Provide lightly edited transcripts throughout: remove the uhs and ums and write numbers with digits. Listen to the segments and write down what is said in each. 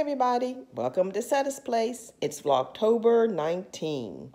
everybody, welcome to Setta's Place. It's Vlogtober 19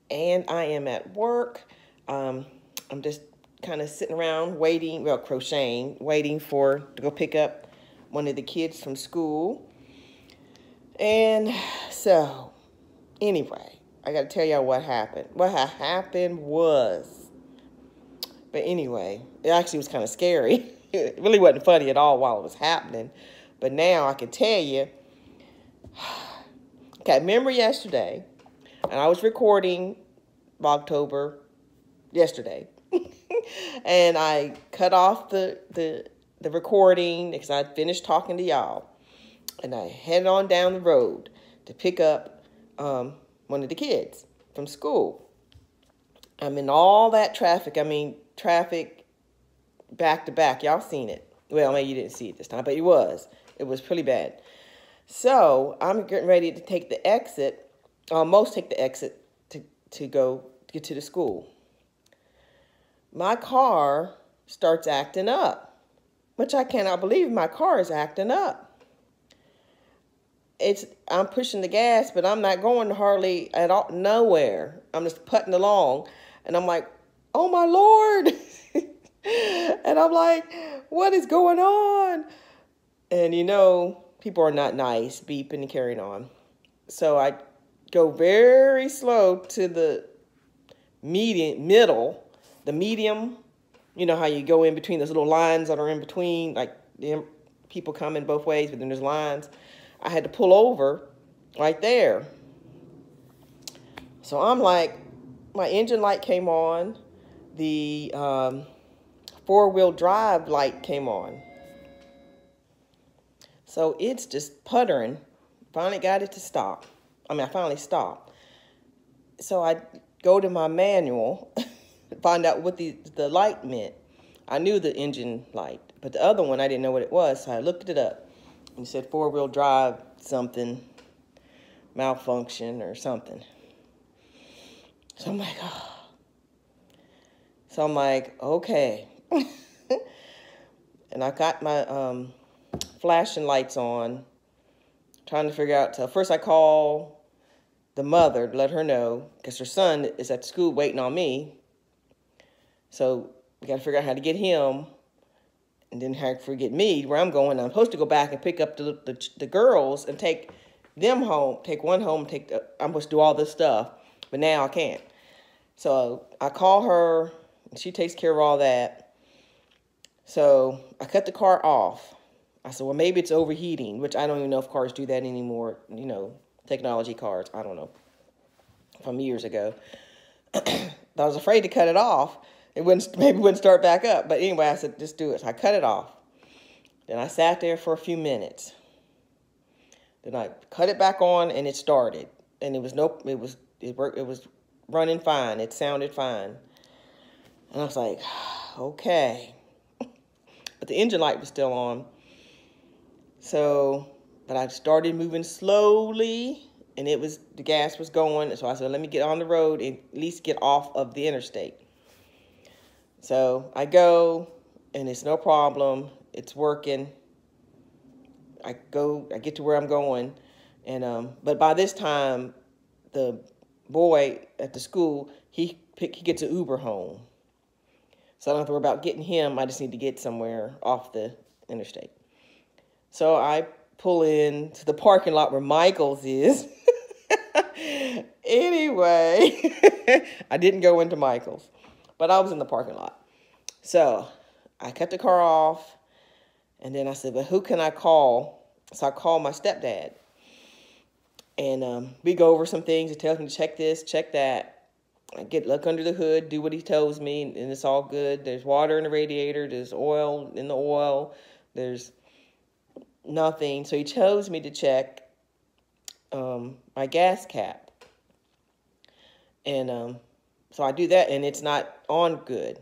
and I am at work. I'm just kind of sitting around waiting, well, crocheting, waiting to go pick up one of the kids from school. And so, anyway, I got to tell y'all what happened. What happened was, but anyway, it actually was kind of scary. It really wasn't funny at all while it was happening. But now I can tell you, okay, remember yesterday, and I was recording Vlogtober yesterday, and I cut off the recording because I finished talking to y'all, and I headed on down the road to pick up one of the kids from school. I'm in all that traffic. I mean, traffic back to back. Y'all seen it. Well, maybe you didn't see it this time, but it was. It was pretty bad. So I'm getting ready to take the exit, almost take the exit to get to the school. My car starts acting up, which I cannot believe my car is acting up. I'm pushing the gas, but I'm not going hardly at all, nowhere. I'm just putting along, and I'm like, oh my Lord. And I'm like, what is going on? And you know, people are not nice, beeping and carrying on. So I go very slow to the middle, the medium. You know how you go in between those little lines that are in between, like people come in both ways, but then there's lines. I had to pull over right there. So I'm like, my engine light came on. The four-wheel drive light came on. So it's just puttering. Finally got it to stop. I mean, I finally stopped. So I go to my manual, find out what the light meant. I knew the engine light, but the other one, I didn't know what it was. So I looked it up. It said four-wheel drive something, malfunction or something. So I'm like, oh. So I'm like, okay. And I got my flashing lights on, trying to figure out. So first I call the mother to let her know, because her son is at school waiting on me. So we got to figure out how to get him, and then how to forget me, where I'm going. I'm supposed to go back and pick up the girls and take them home, take one home, I'm supposed to do all this stuff, but now I can't. So I call her, and she takes care of all that. So I cut the car off. I said, well, maybe it's overheating, which I don't even know if cars do that anymore. You know, technology cars, I don't know, from years ago. I was afraid to cut it off. Maybe wouldn't start back up. But anyway, I said, just do it. So I cut it off. Then I sat there for a few minutes. Then I cut it back on, and it started. And it was running fine. It sounded fine. And I was like, okay. But the engine light was still on. So, but I started moving slowly, and the gas was going. So I said, let me get on the road and at least get off of the interstate. So I go, and it's no problem. It's working. I get to where I'm going. And, but by this time, the boy at the school, he gets an Uber home. So I don't have to worry about getting him. I just need to get somewhere off the interstate. So I pull in to the parking lot where Michael's is. Anyway, I didn't go into Michael's, but I was in the parking lot. So I cut the car off, and then I said, but who can I call? So I called my stepdad. And we go over some things. He tells me to check this, check that. I look under the hood, do what he tells me, and it's all good. There's water in the radiator. There's oil in the oil. There's nothing. So he tells me to check my gas cap. And so I do that, and it's not on good.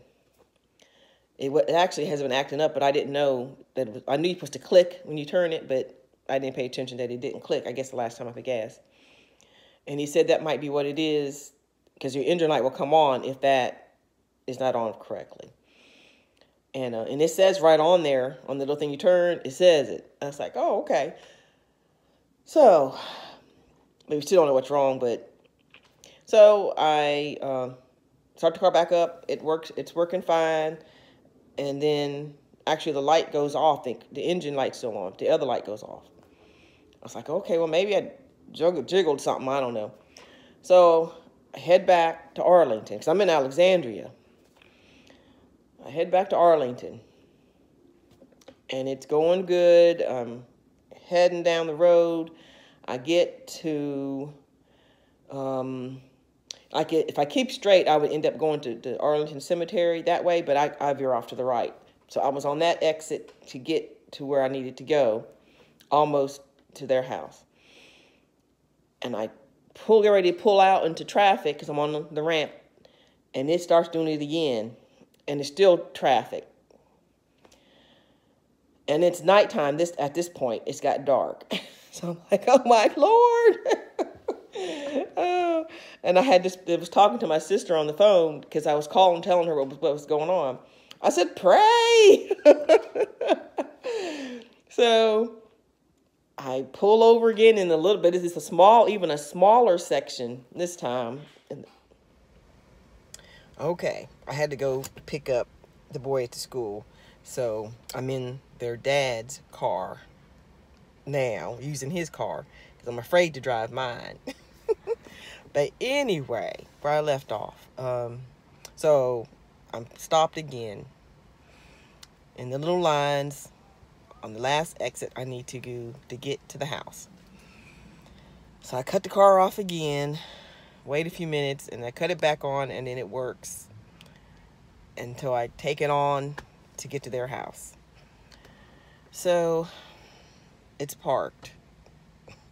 It actually has been acting up, but I didn't know that. I knew you're supposed to click when you turn it, but I didn't pay attention that it didn't click, I guess the last time I put gas. And he said that might be what it is, because your engine light will come on if that is not on correctly. And it says right on there, on the little thing you turn, it says it. I was like, oh, okay. So, we still don't know what's wrong, but so I start the car back up. It works. It's working fine. And then actually the light goes off. The engine light's still on. The other light goes off. I was like, okay, well, maybe I jiggled something. I don't know. So I head back to Arlington because I'm in Alexandria. I head back to Arlington. And it's going good. I'm heading down the road. I get to, if I keep straight, I would end up going to the Arlington Cemetery that way, but I veer off to the right. So I was on that exit to get to where I needed to go, almost to their house. And I get ready to pull out into traffic because I'm on the ramp, and it starts doing it again, and it's still traffic. And it's nighttime. At this point, it's got dark. So I'm like, oh my Lord. Oh. And I was talking to my sister on the phone because I was telling her what was going on. I said, pray. So I pull over again in a little bit. It's even a smaller section this time. Okay, I had to go pick up the boy at the school. So I'm in their dad's car now, using his car, because I'm afraid to drive mine. But anyway, where I left off. So I'm stopped again. In the little lines on the last exit I need to go to get to the house. So I cut the car off again, wait a few minutes, and I cut it back on, and then it works until I take it on to get to their house. So it's parked.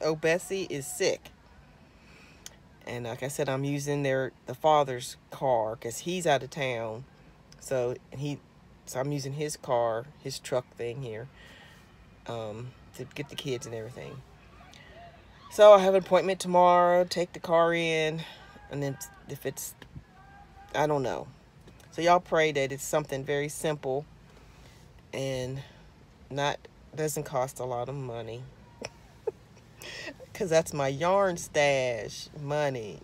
Oh, Bessie is sick. And like I said, I'm using the father's car because he's out of town. So I'm using his car, his truck thing here, to get the kids and everything. So I have an appointment tomorrow, take the car in, and then I don't know. So y'all pray that it's something very simple and doesn't cost a lot of money. Because that's my yarn stash money.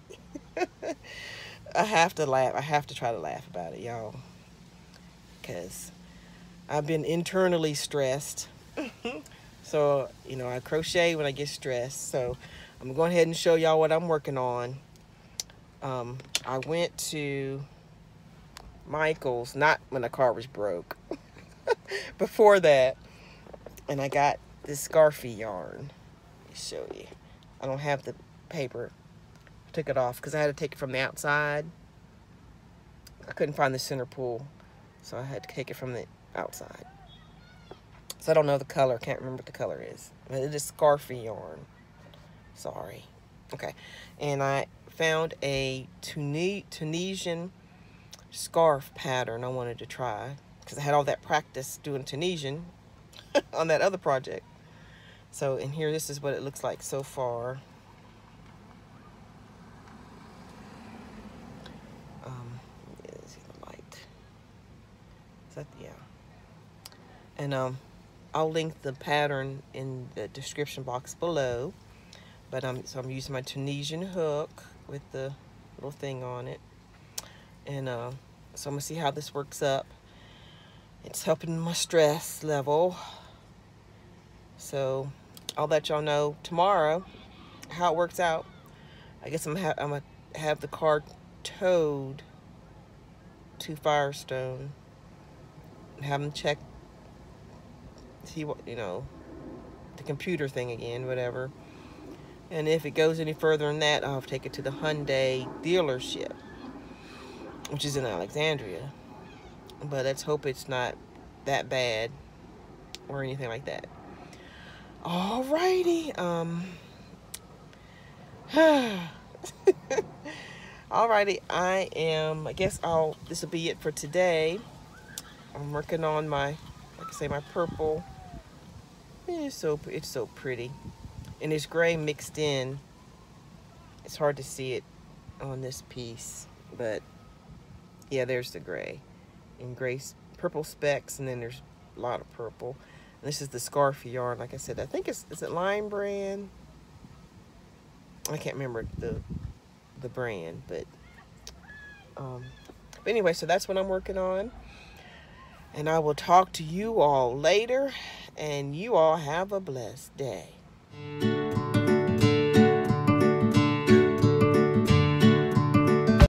I have to laugh. I have to try to laugh about it, y'all. Because I've been internally stressed. So, I crochet when I get stressed. So I'm going to go ahead and show y'all what I'm working on. I went to Michael's, not when the car was broke. Before that. And I got this scarfy yarn. Let me show you. I don't have the paper. I took it off because I had to take it from the outside. I couldn't find the center pull, so I had to take it from the outside. So I don't know the color. Can't remember what the color is. But it is scarfy yarn. Sorry. Okay. And I found a Tunisian scarf pattern I wanted to try because I had all that practice doing Tunisian on that other project. So in here, this is what it looks like so far. See the light. Is that, yeah. And I'll link the pattern in the description box below. But so I'm using my Tunisian hook with the little thing on it. And so I'm gonna see how this works up. It's helping my stress level. So I'll let y'all know tomorrow how it works out. I guess I'm gonna have the car towed to Firestone and have them check, see what, the computer thing again, whatever. And if it goes any further than that, I'll take it to the Hyundai dealership, which is in Alexandria. But let's hope it's not that bad or anything like that. Alrighty. Alrighty, I guess this will be it for today. I'm working on my purple. It's so pretty. And it's gray mixed in. It's hard to see it on this piece, but yeah, there's the gray. And purple specks, and then there's a lot of purple. And this is the scarfy yarn, like I said. I think is it Lime Brand? I can't remember the brand, but anyway, so that's what I'm working on. And I will talk to you all later, and you all have a blessed day.